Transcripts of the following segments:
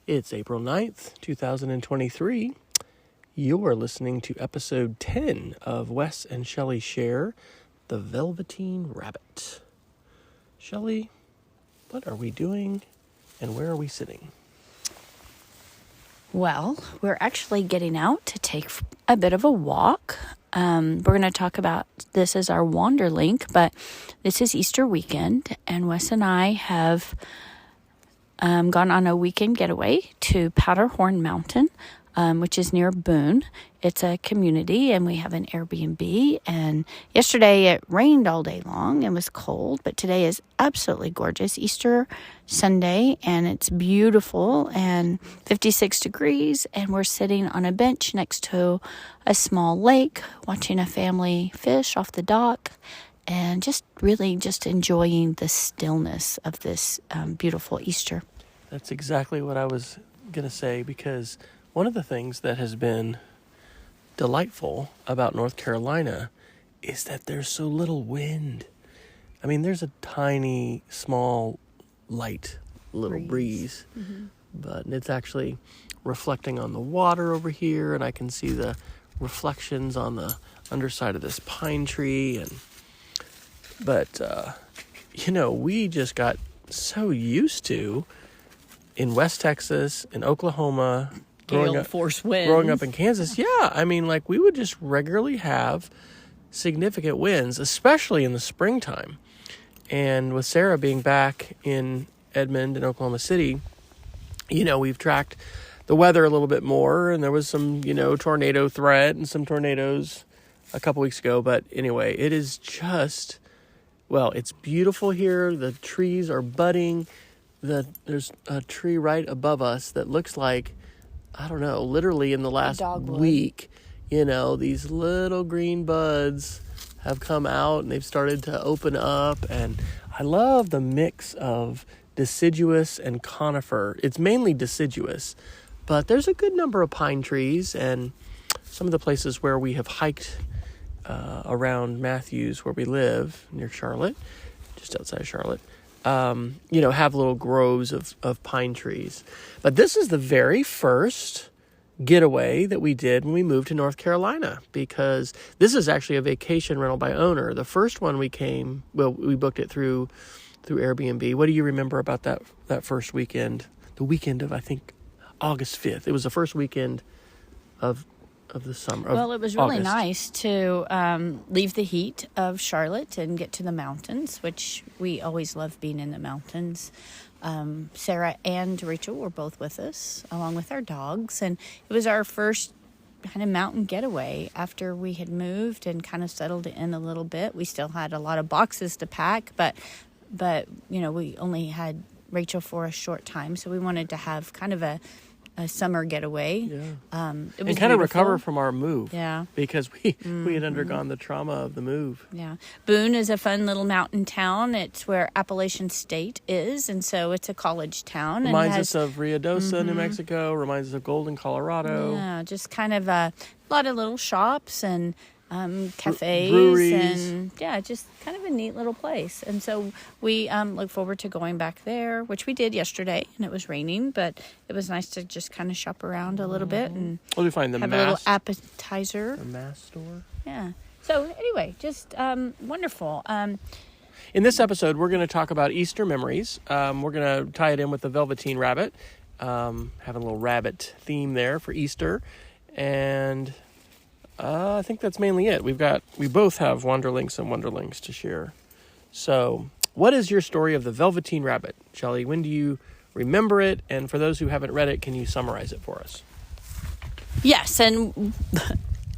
It's April 9th, 2023. You're listening to episode 10 of Wes and Shelly Share, The Velveteen Rabbit. Shelly, what are we doing and where are we sitting? Well, we're actually getting out to take a bit of a walk. We're going to talk about this as our wander link, but this is Easter weekend, and Wes and I have gone on a weekend getaway to Powderhorn Mountain, which is near Boone. It's a community, and we have an Airbnb. And yesterday it rained all day long and was cold, but today is absolutely gorgeous. Easter Sunday, and it's beautiful and 56 degrees. And we're sitting on a bench next to a small lake, watching a family fish off the dock, and just really just enjoying the stillness of this beautiful Easter. That's exactly what I was going to say, because one of the things that has been delightful about North Carolina is that there's so little wind. I mean, there's a tiny, small, light little breeze. Mm-hmm. But it's actually reflecting on the water over here, and I can see the reflections on the underside of this pine tree. But we just got so used to, in West Texas, in Oklahoma, growing up in Kansas, we would just regularly have significant winds, especially in the springtime. And with Sarah being back in Edmond and Oklahoma City, we've tracked the weather a little bit more, and there was some, tornado threat and some tornadoes a couple weeks ago. But anyway, it is just, it's beautiful here. The trees are budding. There's a tree right above us that looks like, I don't know, literally in the last week, these little green buds have come out and they've started to open up. And I love the mix of deciduous and conifer. It's mainly deciduous, but there's a good number of pine trees, and some of the places where we have hiked around Matthews, where we live near Charlotte, just outside of Charlotte, have little groves of pine trees. But this is the very first getaway that we did when we moved to North Carolina, because this is actually a vacation rental by owner. The first one we booked it through Airbnb. What do you remember about that first weekend? The weekend of, I think, August 5th. It was the first weekend of the summer. It was really nice to leave the heat of Charlotte and get to the mountains, which we always love being in the mountains. Sarah and Rachel were both with us, along with our dogs, and it was our first kind of mountain getaway after we had moved and kind of settled in a little bit. We still had a lot of boxes to pack, but we only had Rachel for a short time, so we wanted to have kind of a summer getaway. Yeah. It was and kind beautiful. of recover from our move. Yeah. Because we had undergone the trauma of the move. Yeah. Boone is a fun little mountain town. It's where Appalachian State is, and so it's a college town. Reminds us of Ruidoso, New Mexico. Reminds us of Golden, Colorado. Yeah, just kind of a lot of little shops and cafes, breweries, and just kind of a neat little place. And so we look forward to going back there, which we did yesterday, and it was raining, but it was nice to just kind of shop around a little bit and we find have a little appetizer. The Mass store. Yeah. So anyway, just wonderful. In this episode, we're going to talk about Easter memories. We're going to tie it in with the Velveteen Rabbit, having a little rabbit theme there for Easter, and I think that's mainly it. We both have Wanderlinks and Wonderlinks to share. So, what is your story of the Velveteen Rabbit, Shelly? When do you remember it? And for those who haven't read it, can you summarize it for us? Yes, and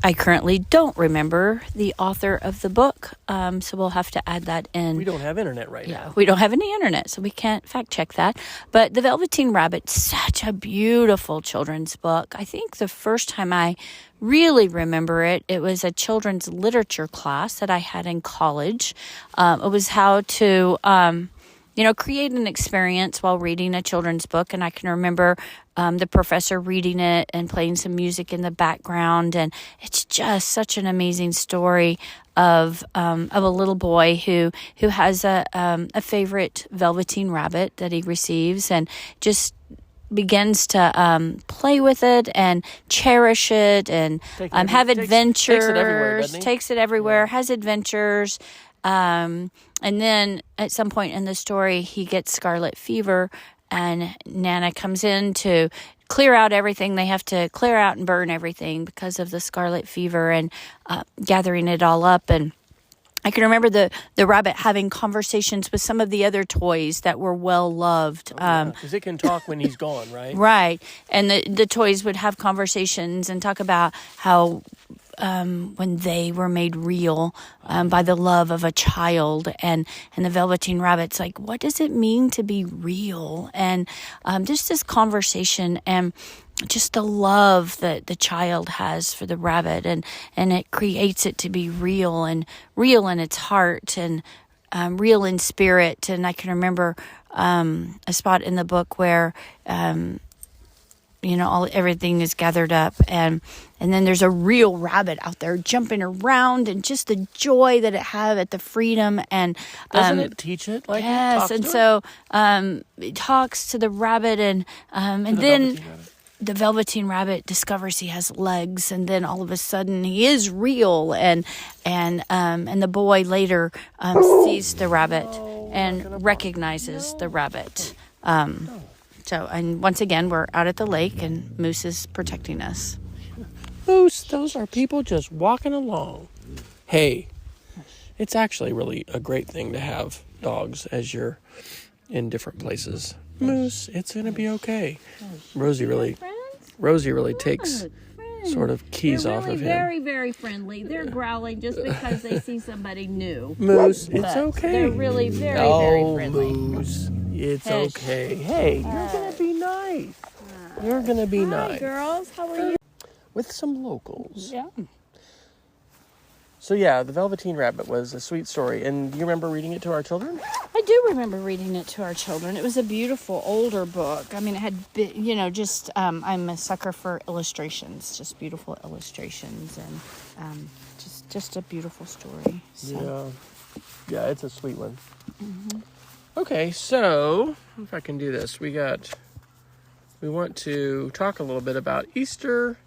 I currently don't remember the author of the book, so we'll have to add that in. We don't have internet now. Yeah, we don't have any internet, so we can't fact check that. But The Velveteen Rabbit, such a beautiful children's book. I think the first time I really remember it was a children's literature class that I had in college. It was how to create an experience while reading a children's book. And I can remember the professor reading it and playing some music in the background. And it's just such an amazing story of a little boy who has a favorite velveteen rabbit that he receives, and just begins to play with it and cherish it and have adventures. Takes it everywhere, doesn't he? Takes it everywhere, has adventures. And then at some point in the story, he gets scarlet fever, and Nana comes in to clear out everything. They have to clear out and burn everything because of the scarlet fever, and gathering it all up. And I can remember the rabbit having conversations with some of the other toys that were well loved. Because it can talk when he's gone, right? Right. And the toys would have conversations and talk about how when they were made real by the love of a child. And the Velveteen Rabbit's like, what does it mean to be real? And just this conversation and just the love that the child has for the rabbit, and it creates it to be real in its heart and real in spirit. And I can remember a spot in the book where everything is gathered up, and then there's a real rabbit out there jumping around, and just the joy that it had at the freedom. And doesn't it teach it? Like, yes, and so it talks to the rabbit, and then the Velveteen Rabbit discovers he has legs, and then all of a sudden he is real, and the boy later sees the rabbit and recognizes the rabbit. So, and once again, we're out at the lake, and Moose is protecting us. Moose, those are people just walking along. Hey, it's actually really a great thing to have dogs as you're in different places. Moose, it's going to be okay. Rosie really takes sort of keys off of him. They're really very, very friendly. They're growling just because they see somebody new. Moose, it's okay. They're really very, very friendly. Moose, it's okay. Hey, you're going to be nice. You're going to be nice. Hi, girls. How are you? With some locals. Yeah. So yeah, the Velveteen Rabbit was a sweet story. And do you remember reading it to our children? I do remember reading it to our children. It was a beautiful older book. I mean, it had, just, I'm a sucker for illustrations, just beautiful illustrations, and just a beautiful story. So. Yeah, it's a sweet one. Mm-hmm. Okay, so if I can do this, we want to talk a little bit about Easter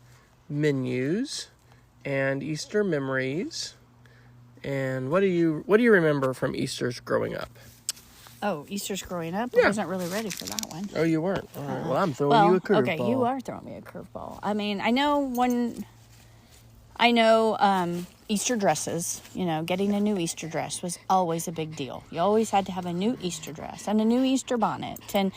menus and Easter memories. And what do you remember from Easter's growing up? Oh, Easter's growing up? Yeah. I wasn't really ready for that one. Oh, you weren't? All right. Well, I'm throwing you a curveball. Okay, you are throwing me a curveball. I mean, I know Easter dresses, getting a new Easter dress was always a big deal. You always had to have a new Easter dress and a new Easter bonnet and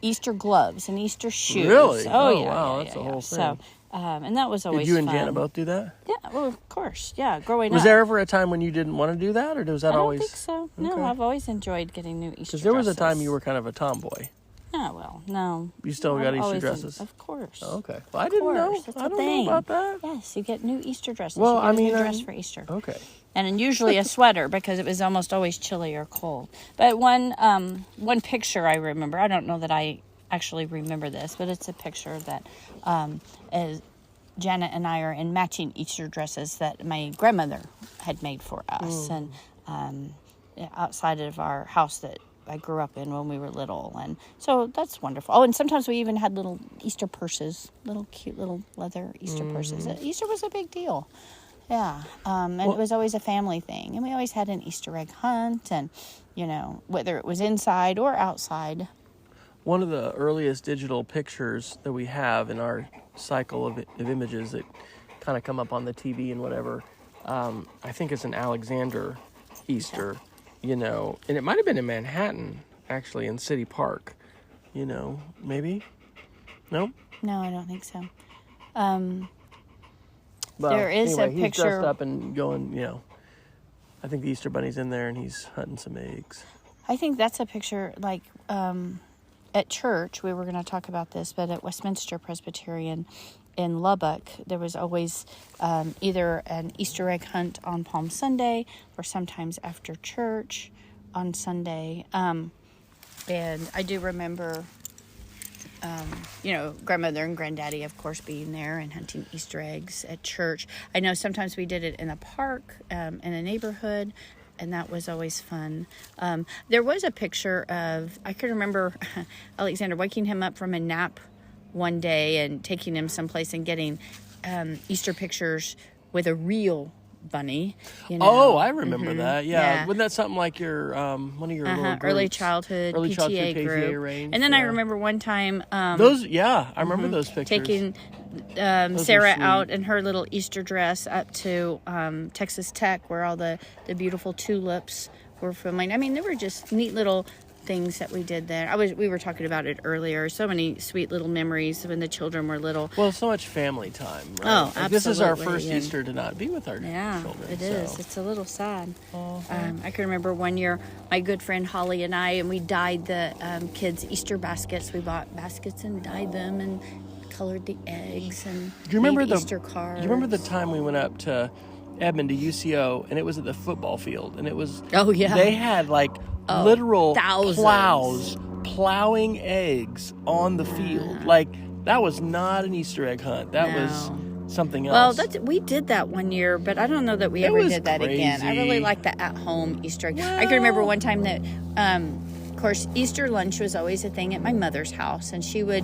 Easter gloves and Easter shoes. Really? Oh yeah. Wow, yeah, that's yeah, a whole yeah. thing. So, and that was always Did you and fun. Jana both do that? Yeah, well, of course. Yeah, growing up. Was there ever a time when you didn't want to do that, or was that always? I don't think so. No, Okay. I've always enjoyed getting new Easter dresses. Because there was a time you were kind of a tomboy. Oh, well, no. You still got Easter dresses? Of course. Oh, okay. Well, I didn't know. That's I a don't thing. know about that. Yes, you get new Easter dresses. Well, you get I a mean, new dress for Easter. Okay. And then usually a sweater because it was almost always chilly or cold. But one picture I remember, I don't know that I actually remember this, but it's a picture that is Janet and I are in matching Easter dresses that my grandmother had made for us, and outside of our house that I grew up in when we were little, and so that's wonderful. Oh, and sometimes we even had little Easter purses, little cute little leather Easter purses. Easter was a big deal. Yeah, and it was always a family thing, and we always had an Easter egg hunt, and whether it was inside or outside. One of the earliest digital pictures that we have in our cycle of images that kind of come up on the TV and whatever, I think it's an Alexander Easter, and it might have been in Manhattan, actually, in City Park, maybe? No? No, I don't think so. Well, there is anyway, a picture. He's dressed up and going, I think the Easter Bunny's in there and he's hunting some eggs. I think that's a picture, like, at church, we were going to talk about this, but at Westminster Presbyterian in Lubbock, there was always either an Easter egg hunt on Palm Sunday or sometimes after church on Sunday. And I do remember, grandmother and granddaddy, of course, being there and hunting Easter eggs at church. I know sometimes we did it in a park, in a neighborhood. and that was always fun. There was a picture of, I can remember Alexander waking him up from a nap one day and taking him someplace and getting Easter pictures with a real bunny. Oh, I remember that. Yeah. Wasn't that something like your one of your little groups? Early childhood PTA group. arranged? And then I remember one time I remember those pictures. taking Sarah out in her little Easter dress up to Texas Tech, where all the beautiful tulips were filming. I mean, there were just neat little things that we did there. We were talking about it earlier. So many sweet little memories when the children were little. Well, so much family time, right? Oh, absolutely. This is our first Easter to not be with our children. Yeah, it is. It's a little sad. Uh-huh. I can remember one year, my good friend Holly and we dyed the kids' Easter baskets. We bought baskets and dyed them and colored the eggs and Do you remember made Easter cards. Do you remember the time we went up to Edmond to UCO and it was at the football field and it was they had like literal thousands. plows plowing eggs on the field. Like that was not an Easter egg hunt. That was something else. Well, we did that one year, but I don't know that we ever did that again. I really like the at-home Easter egg. I can remember one time that of course, Easter lunch was always a thing at my mother's house, and she would,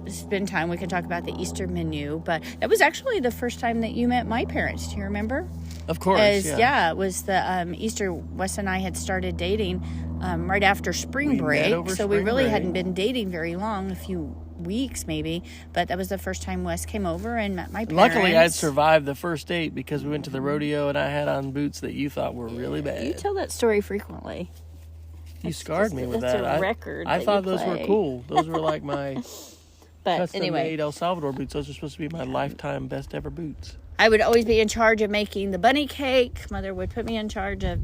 spend time. We could talk about the Easter menu, but that was actually the first time that you met my parents. Do you remember? Of course, it was the Easter. Wes and I had started dating right after spring break, so we really hadn't been dating very long, a few weeks maybe, but that was the first time Wes came over and met my parents. Luckily, I'd survived the first date because we went to the rodeo and I had on boots that you thought were really bad. You tell that story frequently. You scarred me with that. That's a record. I thought those were cool. Those were like my custom-made El Salvador boots. Those are supposed to be my lifetime best ever boots. I would always be in charge of making the bunny cake. Mother would put me in charge of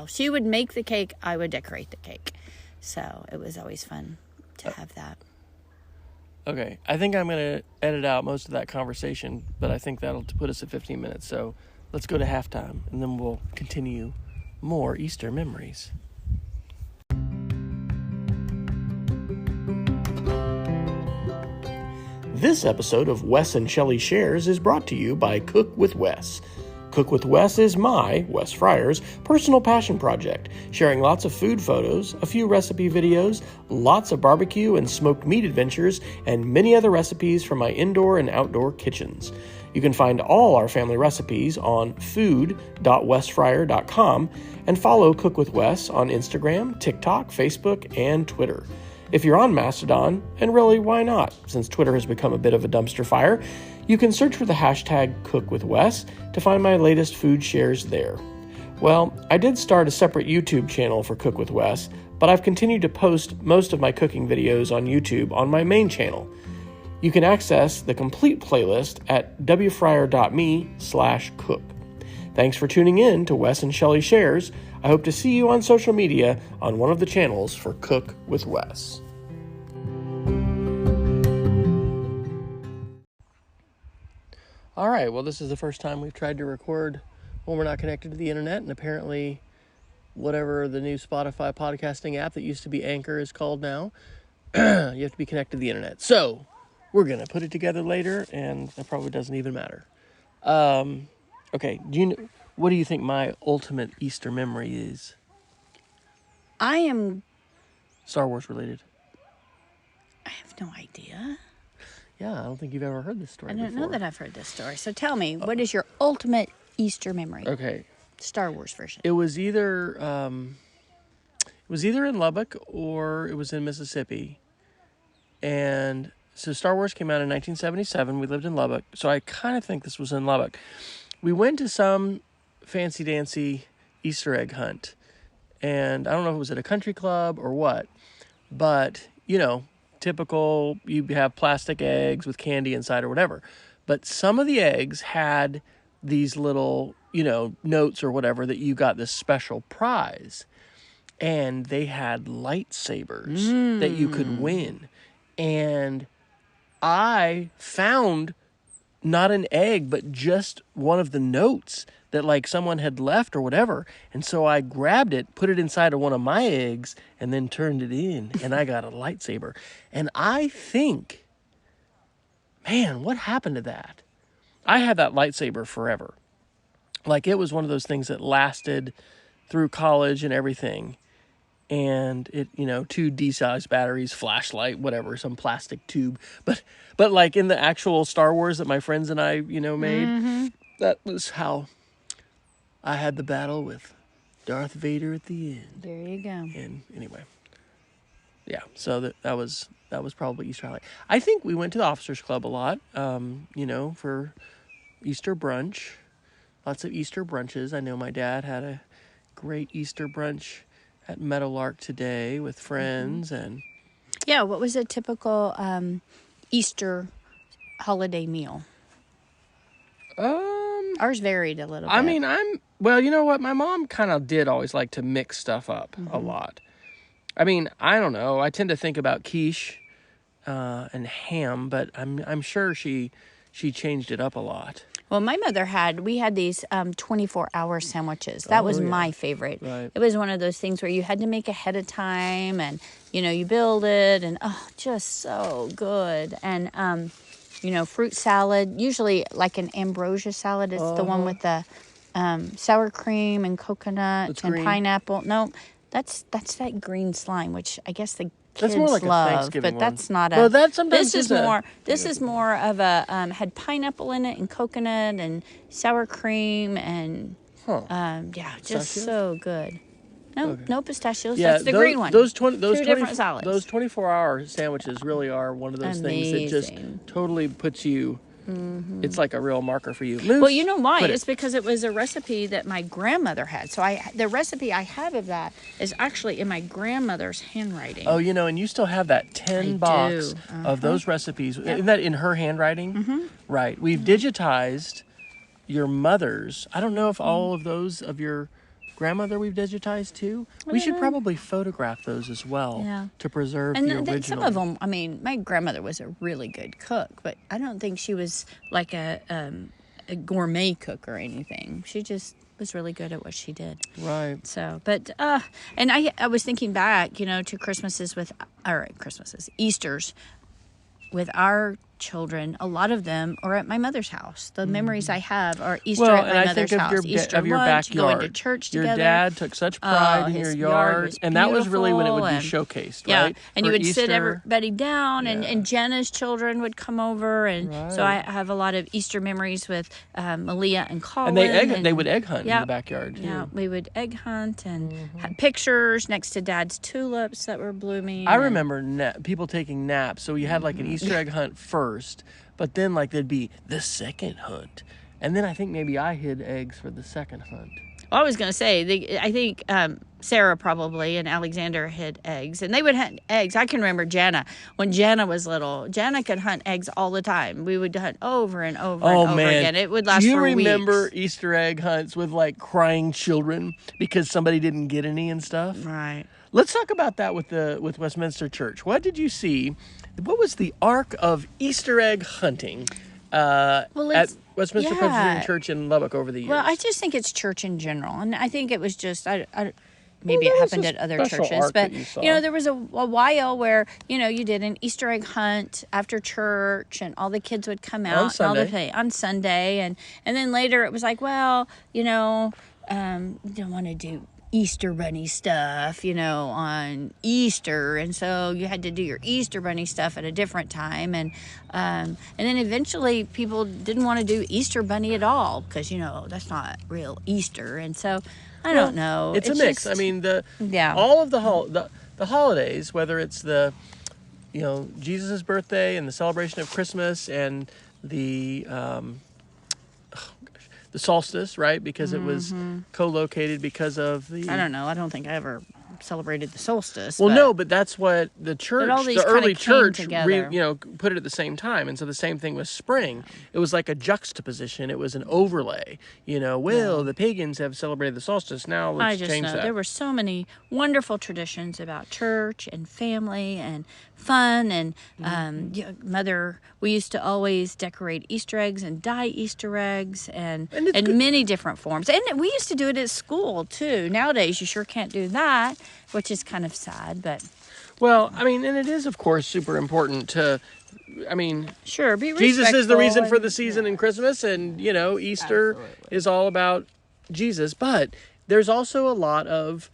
she would make the cake. I would decorate the cake. So it was always fun to have that. Okay. I think I'm going to edit out most of that conversation, but I think that'll put us at 15 minutes. So let's go to halftime, and then we'll continue more Easter memories. This episode of Wes and Shelly Shares is brought to you by Cook with Wes. Cook with Wes is my, Wes Fryer's, personal passion project, sharing lots of food photos, a few recipe videos, lots of barbecue and smoked meat adventures, and many other recipes from my indoor and outdoor kitchens. You can find all our family recipes on food.wesfryer.com and follow Cook with Wes on Instagram, TikTok, Facebook, and Twitter. If you're on Mastodon, and really, why not, since Twitter has become a bit of a dumpster fire, you can search for the hashtag CookWithWes to find my latest food shares there. Well, I did start a separate YouTube channel for Cook with Wes, but I've continued to post most of my cooking videos on YouTube on my main channel. You can access the complete playlist at wfryer.me/cook. Thanks for tuning in to Wes and Shelly Shares. I hope to see you on social media on one of the channels for Cook with Wes. All right, well, this is the first time we've tried to record when we're not connected to the internet, and apparently whatever the new Spotify podcasting app that used to be Anchor is called now, you have to be connected to the internet. So we're going to put it together later, and that probably doesn't even matter. Okay, what do you think my ultimate Easter memory is? I am... Star Wars related. I have no idea. Yeah, I don't think you've ever heard this story before. I don't know that I've heard this story. So tell me, what is your ultimate Easter memory? Okay. Star Wars version. It was either in Lubbock or it was in Mississippi. And so Star Wars came out in 1977. We lived in Lubbock. So I kind of think this was in Lubbock. We went to some fancy-dancy Easter egg hunt. And I don't know if it was at a country club or what. But, typical, you have plastic eggs with candy inside or whatever. But some of the eggs had these little, notes or whatever that you got this special prize. And they had lightsabers that you could win. And I found not an egg, but just one of the notes that someone had left or whatever. And so I grabbed it, put it inside of one of my eggs, and then turned it in, and I got a lightsaber. And I think, man, what happened to that? I had that lightsaber forever. It was one of those things that lasted through college and everything. And it, 2 D-sized batteries, flashlight, whatever, some plastic tube. But like in the actual Star Wars that my friends and I, made, that was how I had the battle with Darth Vader at the end. There you go. And anyway, yeah. So that was probably Easter highlight. I think we went to the Officers Club a lot. For Easter brunch, lots of Easter brunches. I know my dad had a great Easter brunch at Meadowlark today with friends and. Yeah. What was a typical Easter holiday meal? Ours varied a little bit. I mean, well, you know what? My mom kind of did always like to mix stuff up a lot. I mean, I don't know. I tend to think about quiche and ham, but I'm sure she changed it up a lot. Well, my mother we had these 24-hour sandwiches. That was my favorite. Right. It was one of those things where you had to make ahead of time and, you build it and, just so good. And, fruit salad, usually like an ambrosia salad. It's the one with the sour cream and coconut and pineapple. No, that's that green slime, which I guess the kids more like love, a Thanksgiving but that's one. not a. Well, that sometimes this is more of a had pineapple in it and coconut and sour cream and just so good. No pistachios. Yeah, that's the green one. Those Two different salads. Those 24-hour sandwiches really are one of those things that just totally puts you. It's like a real marker for you. Moose, well, you know why? It's because it was a recipe that my grandmother had. So the recipe I have of that is actually in my grandmother's handwriting. Oh, and you still have that 10 box of those recipes. Yep. Isn't that in her handwriting? Mm-hmm. Right. We've digitized your mother's. I don't know if all of those of your grandmother we've digitized too. We should probably photograph those as well to preserve the original. And some of them, I mean, my grandmother was a really good cook, but I don't think she was like a gourmet cook or anything. She just was really good at what she did. Right. So, but and I was thinking back, to Easters with our children. A lot of them are at my mother's house. The memories I have are Easter at my mother's house. Easter of your lunch, backyard. going to church your together. Your dad took such pride in your yard, and that was really when it would be showcased, right? And you would sit everybody down, and Jenna's children would come over, and so I have a lot of Easter memories with Malia and Colin. And they would egg hunt in the backyard too. Yeah, we would egg hunt and had pictures next to Dad's tulips that were blooming. I remember people taking naps, so you had like an Easter egg hunt first, but then like there'd be the second hunt, and then I think maybe I hid eggs for the second hunt. Well, I was going to say, I think Sarah probably and Alexander hid eggs, and they would hunt eggs. I can remember Jana. When Jana was little, Jana could hunt eggs all the time. We would hunt over and over and over again. It would last for weeks. Do you remember Easter egg hunts with like crying children because somebody didn't get any and stuff? Right. Let's talk about that with Westminster Church. What did you see? What was the arc of Easter egg hunting at Westminster Presbyterian Church in Lubbock over the years? Well, I just think it's church in general, and I think it was just maybe it happened at other churches, but there was a while where you did an Easter egg hunt after church, and all the kids would come out on Sunday, and then later it was like, well, you don't want to do Easter bunny stuff, on Easter, and so you had to do your Easter bunny stuff at a different time, and then eventually people didn't want to do Easter bunny at all because that's not real Easter, and so I don't know. It's a mix. I mean, all of the holidays, whether it's the Jesus' birthday and the celebration of Christmas and the solstice, right? Because it was co-located because of the... I don't know. I don't think I ever celebrated the solstice. Well, but that's what the church, the early church, put it at the same time. And so the same thing with spring. It was like a juxtaposition. It was an overlay. The pagans have celebrated the solstice. Now let's change that. There were so many wonderful traditions about church and family and fun, and Mother, we used to always decorate Easter eggs and dye Easter eggs and many different forms, and we used to do it at school too. Nowadays you sure can't do that, which is kind of sad, but well, I mean, and it is of course super important to, sure, be respectful. Jesus is the reason for the season in Christmas, and Easter is all about Jesus, but there's also a lot of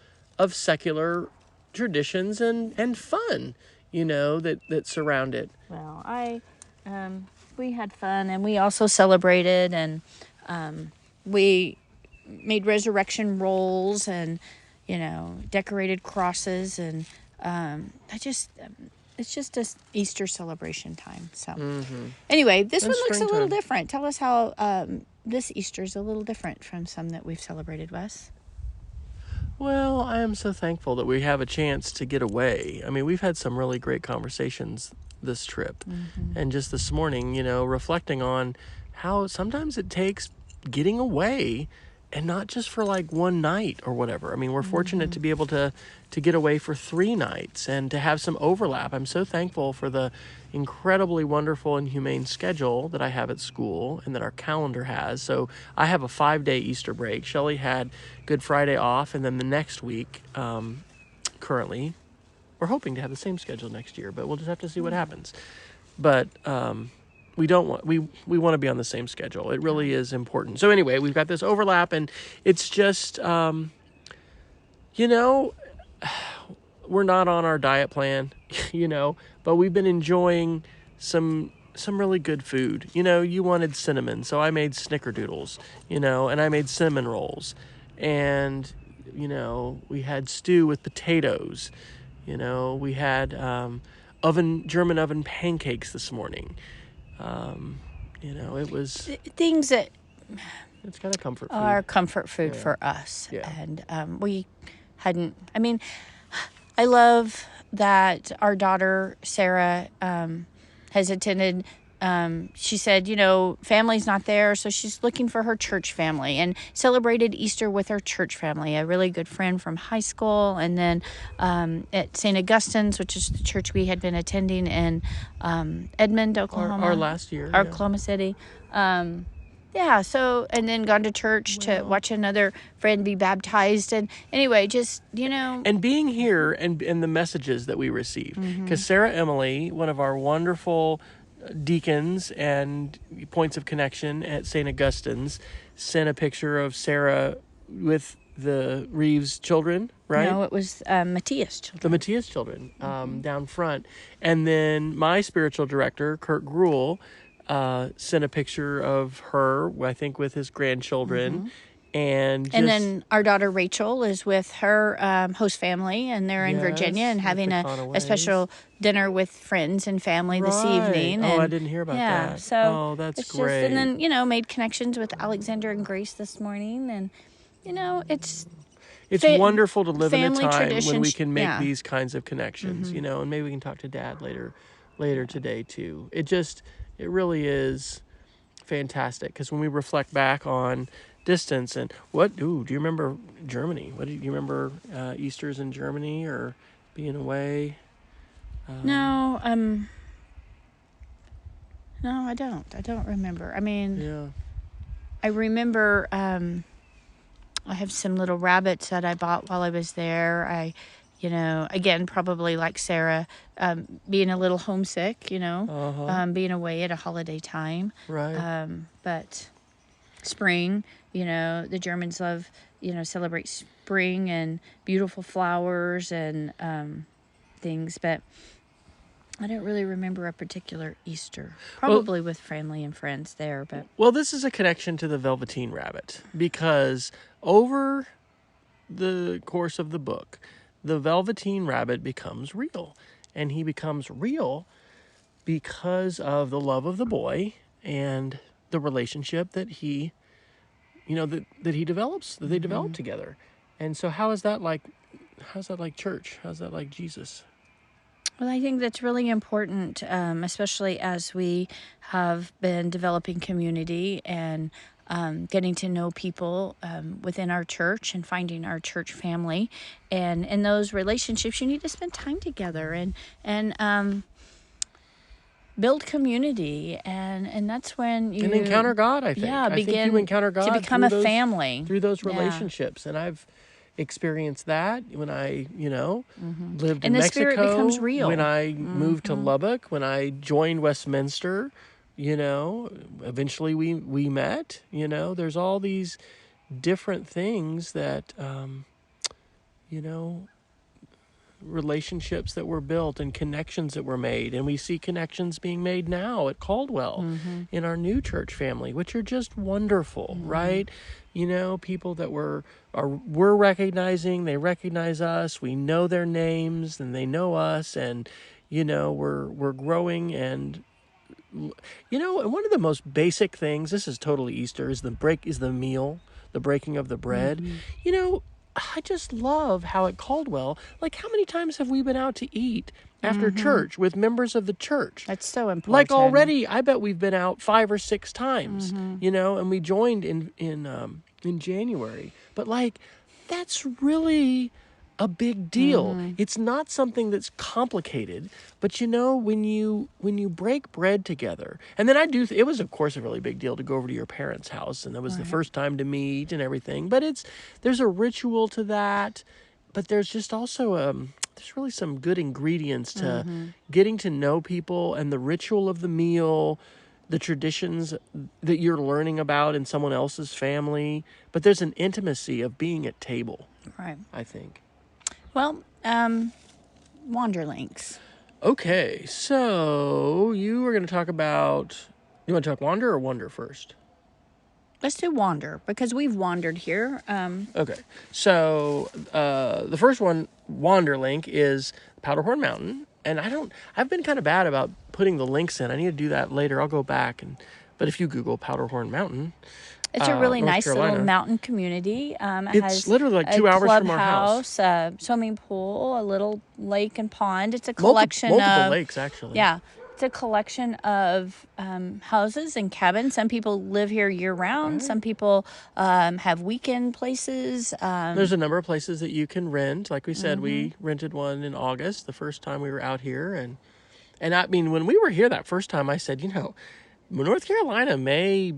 secular traditions and fun, that surround it. Well, we had fun, and we also celebrated, and we made resurrection rolls, and decorated crosses, and it's just a Easter celebration time. So anyway, this one looks a little different. Tell us how this Easter is a little different from some that we've celebrated, Wes. Well, I am so thankful that we have a chance to get away. I mean, we've had some really great conversations this trip. And just this morning, reflecting on how sometimes it takes getting away, and not just for like one night or whatever. I mean, we're fortunate to be able to get away for 3 nights and to have some overlap. I'm so thankful for the incredibly wonderful and humane schedule that I have at school and that our calendar has. So I have a 5-day Easter break. Shelly had Good Friday off, and then the next week, currently, we're hoping to have the same schedule next year, but we'll just have to see what happens. But we want to be on the same schedule. It really is important. So anyway, we've got this overlap, and it's just we're not on our diet plan, but we've been enjoying some really good food. You wanted cinnamon, so I made snickerdoodles, and I made cinnamon rolls, and we had stew with potatoes. We had German oven pancakes this morning. It was things that it's kind of comfort food. Are comfort food for us. Yeah. And we hadn't, I love that our daughter, Sarah, has attended. She said, family's not there, so she's looking for her church family, and celebrated Easter with her church family, a really good friend from high school, and then at St. Augustine's, which is the church we had been attending in Edmond, Oklahoma. Or last year. Oklahoma City. So, and then gone to church to watch another friend be baptized. And anyway, just, And being here and the messages that we receive. Because Sarah Emily, one of our wonderful deacons and points of connection at St. Augustine's, sent a picture of Sarah with the Reeves children, right? No, it was Matthias children. The Matthias children down front. And then my spiritual director, Kurt Gruhl, sent a picture of her, I think, with his grandchildren. And then our daughter Rachel is with her host family, and they're in Virginia and having a special dinner with friends and family this evening. Oh, and, I didn't hear about that. So that's it's great. And then made connections with Alexander and Grace this morning, and it's wonderful to live in a family time when we traditions, can make these kinds of connections. And maybe we can talk to Dad later today too. It really is fantastic, because when we reflect back on distance and do you remember Germany? Do you remember Easter's in Germany or being away? No, I don't remember. I remember I have some little rabbits that I bought while I was there. Again, probably like Sarah, being a little homesick, being away at a holiday time. Right. But spring, the Germans love, celebrate spring and beautiful flowers and things. But I don't really remember a particular Easter. Probably with family and friends there. But well, this is a connection to the Velveteen Rabbit, because over the course of the book, the Velveteen Rabbit becomes real. And he becomes real because of the love of the boy and the relationship that he, that he develops, that they develop together. And so how's that like church? How's that like Jesus? Well, I think that's really important, especially as we have been developing community and getting to know people within our church and finding our church family. And in those relationships, you need to spend time together and build community. And that's when you... And encounter God, I think. Yeah, I think you encounter God to become a family. Through those relationships. And I've experienced that when I, lived in the Mexico. Spirit becomes real. When I moved to Lubbock, when I joined Westminster, eventually we met. There's all these different things that, relationships that were built and connections that were made. And we see connections being made now at Caldwell in our new church family, which are just wonderful, right? People that we're recognizing, they recognize us, we know their names and they know us, and, we're growing. And, and one of the most basic things, this is totally Easter, is the meal, the breaking of the bread. I just love how at Caldwell, like, how many times have we been out to eat after church with members of the church? That's so important. Like, already, I bet we've been out 5 or 6 times, and we joined in January. But, like, that's really a big deal. It's not something that's complicated, but when you break bread together, and then it was of course a really big deal to go over to your parents' house, and that was the first time to meet and everything, but there's a ritual to that, but there's just also there's really some good ingredients to getting to know people, and the ritual of the meal, the traditions that you're learning about in someone else's family, but there's an intimacy of being at table, right? I think. Well, Wanderlinks. Okay, so you were going to talk about... You want to talk Wander or Wonder first? Let's do Wander, because we've wandered here. Okay, so the first one, Wanderlink, is Powderhorn Mountain. And I've been kind of bad about putting the links in. I need to do that later. I'll go back. But if you Google Powderhorn Mountain... It's a really North nice Carolina. Little mountain community. It It's has literally like 2 hours from our house. A swimming pool, a little lake and pond. It's a collection multiple of lakes, actually. Yeah, it's a collection of houses and cabins. Some people live here year round. Some people have weekend places. There's a number of places that you can rent. Like we said, we rented one in August, the first time we were out here, and I mean, when we were here that first time, I said, North Carolina may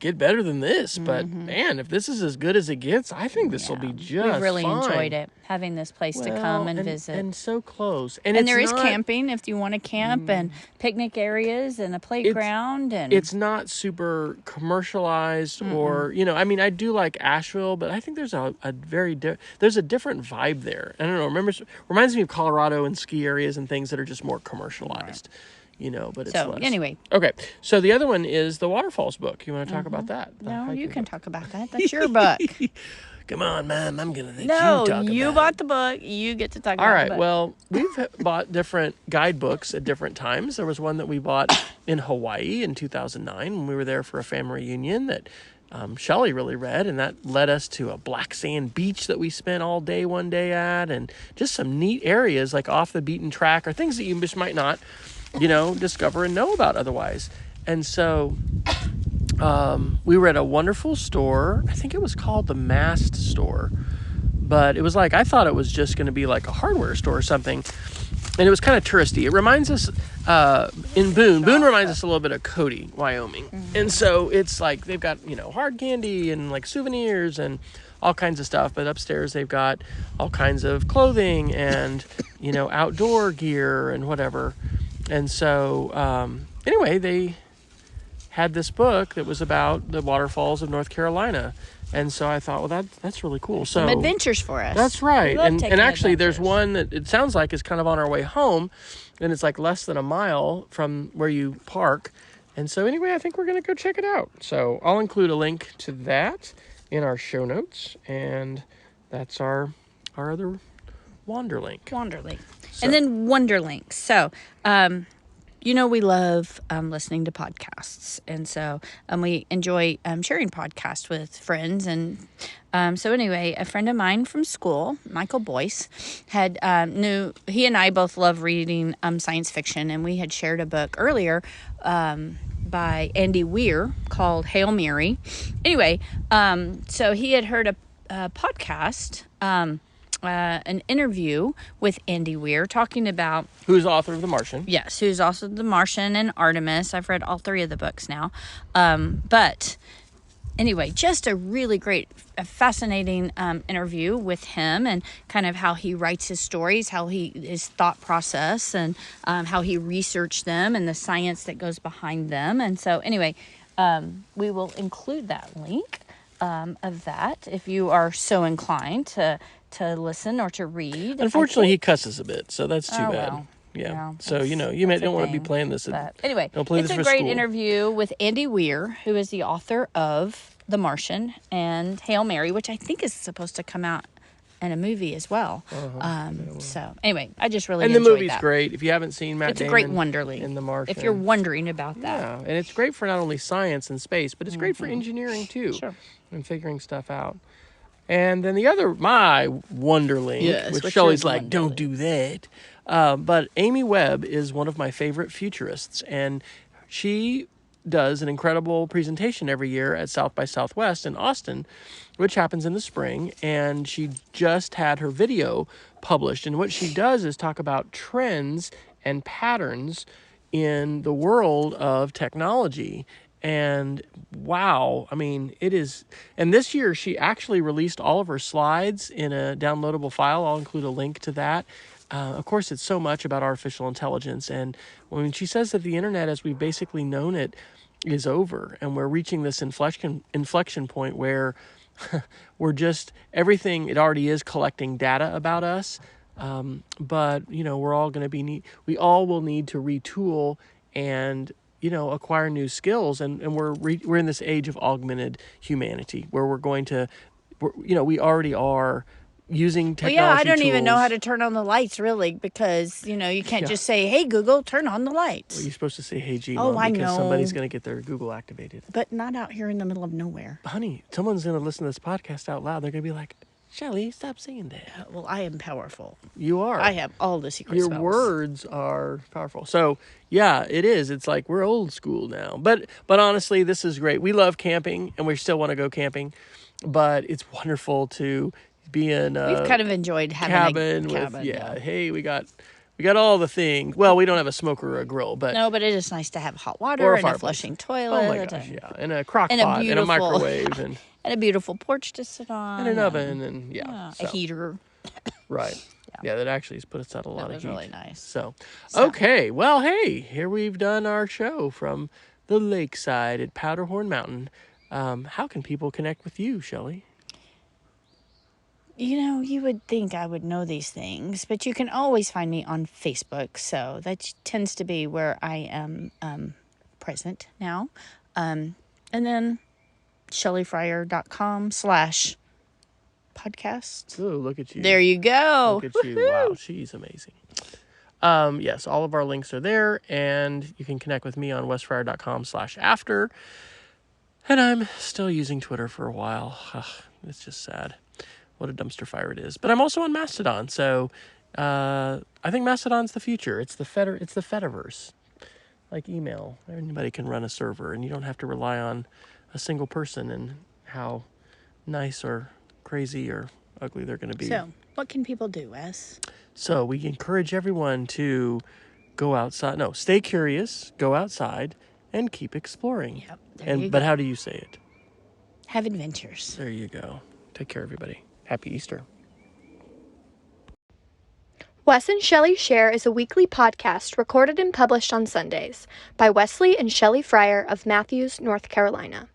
get better than this, but man, if this is as good as it gets, I think this will be just We've really fine. Enjoyed it, having this place to come and visit. And so close. And there is camping if you want to camp, and picnic areas and a playground. It's not super commercialized or, I do like Asheville, but I think there's there's a different vibe there. I don't know, reminds me of Colorado and ski areas and things that are just more commercialized. But it's less. Anyway. Okay, so the other one is the Waterfalls book. You want to talk about that? No, you can talk about that. That's your book. Come on, Mom. I'm going to let you talk about it. You bought the book. You get to talk about it. All right, well, we've bought different guidebooks at different times. There was one that we bought in Hawaii in 2009 when we were there for a family reunion that Shelly really read, and that led us to a black sand beach that we spent all day one day at, and just some neat areas like off the beaten track or things that you just might not discover and know about otherwise. And so we were at a wonderful store. I think it was called the Mast Store, but it was like, I thought it was just going to be like a hardware store or something, and it was kind of touristy. It reminds us in Boone reminds us a little bit of Cody, Wyoming. And so it's like they've got hard candy and like souvenirs and all kinds of stuff, but upstairs they've got all kinds of clothing and outdoor gear and whatever. And so, anyway, they had this book that was about the waterfalls of North Carolina. And so I thought, well, that's really cool. So some adventures for us. That's right. And actually, adventures. There's one that it sounds like is kind of on our way home. And it's like less than a mile from where you park. And so anyway, I think we're going to go check it out. So I'll include a link to that in our show notes. And that's our other Wanderlink. So. And then Wonderlinks. So, we love listening to podcasts. And so we enjoy sharing podcasts with friends. And so anyway, a friend of mine from school, Michael Boyce, had he and I both love reading science fiction. And we had shared a book earlier by Andy Weir called Hail Mary. Anyway, so he had heard a podcast, an interview with Andy Weir talking about... Who's the author of The Martian. Yes, who's also The Martian and Artemis. I've read all 3 of the books now. But anyway, just a really great, fascinating interview with him, and kind of how he writes his stories, his thought process, and how he researched them and the science that goes behind them. And so anyway, we will include that link of that if you are so inclined to listen or to read. Unfortunately, he cusses a bit, so that's too bad. Well, Yeah. So, you don't want to be playing this. But anyway, don't play it's this a for great school. interview with Andy Weir, who is the author of The Martian and Hail Mary, which I think is supposed to come out in a movie as well. So anyway, I just really enjoyed that. And the movie's that. great. If you haven't seen Matt Damon, it's a great Wonderling in The Martian. If you're wondering about that. Yeah, and it's great for not only science and space, but it's great for engineering too. Sure. And figuring stuff out. And then the other, my Wonderling, which Shelly's like, don't do that. But Amy Webb is one of my favorite futurists, and she does an incredible presentation every year at South by Southwest in Austin, which happens in the spring, and she just had her video published. And what she does is talk about trends and patterns in the world of technology. And wow, I mean, it is. And this year she actually released all of her slides in a downloadable file. I'll include a link to that. Of course, it's so much about artificial intelligence. And when she says that the internet, as we've basically known it, is over, and we're reaching this inflection point where we're just, everything, it already is collecting data about us. But, we're all going to we all will need to retool and, acquire new skills. And we're in this age of augmented humanity where we already are using technology I don't tools. even know how to turn on the lights, really, because, you can't just say, hey, Google, turn on the lights. Well, you're supposed to say, hey, Gmail, I because know. somebody's going to get their Google activated. But not out here in the middle of nowhere. Honey, someone's going to listen to this podcast out loud. They're going to be like, Shelly, stop saying that. Well, I am powerful. You are. I have all the secret Your spells. words are powerful. So, yeah, it is. It's like we're old school now. But honestly, this is great. We love camping, and we still want to go camping. But it's wonderful to be in a We've kind of enjoyed having cabin. Hey, we got all the things. Well, we don't have a smoker or a grill, but no, but it is nice to have hot water and a flushing toilet. Oh my gosh, and a crock pot and a microwave and a beautiful porch to sit on and an oven and a heater. Right. Yeah, that actually has put us out a lot of heat. That was really nice. So, okay. Well, hey, here we've done our show from the lakeside at Powderhorn Mountain. How can people connect with you, Shelly? You would think I would know these things, but you can always find me on Facebook. So that tends to be where I am present now. And then shellyfryer.com/podcast. Oh, look at you. There you go. Look at you. Wow, she's amazing. Yes, all of our links are there, and you can connect with me on westfryer.com/after. And I'm still using Twitter for a while. Ugh, it's just sad. What a dumpster fire it is. But I'm also on Mastodon, so I think Mastodon's the future. It's the Fediverse. Like email. Anybody can run a server, and you don't have to rely on a single person and how nice or crazy or ugly they're going to be. So, what can people do, Wes? So, we encourage everyone to go outside. No, stay curious, go outside, and keep exploring. Yep. But how do you say it? Have adventures. There you go. Take care, everybody. Happy Easter. Wes and Shelly Share is a weekly podcast recorded and published on Sundays by Wesley and Shelly Fryer of Matthews, North Carolina.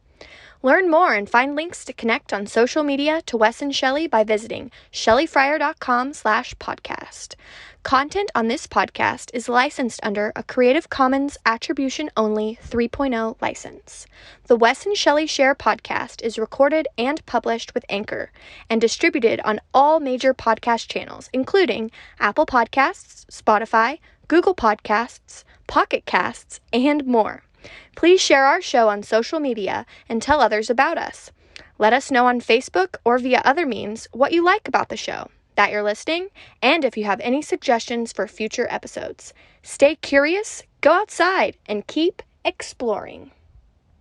Learn more and find links to connect on social media to Wes and Shelly by visiting shellyfryer.com/podcast. Content on this podcast is licensed under a Creative Commons Attribution Only 3.0 license. The Wes and Shelly Share podcast is recorded and published with Anchor and distributed on all major podcast channels, including Apple Podcasts, Spotify, Google Podcasts, Pocket Casts, and more. Please share our show on social media and tell others about us. Let us know on Facebook or via other means what you like about the show, that you're listening, and if you have any suggestions for future episodes. Stay curious, go outside, and keep exploring.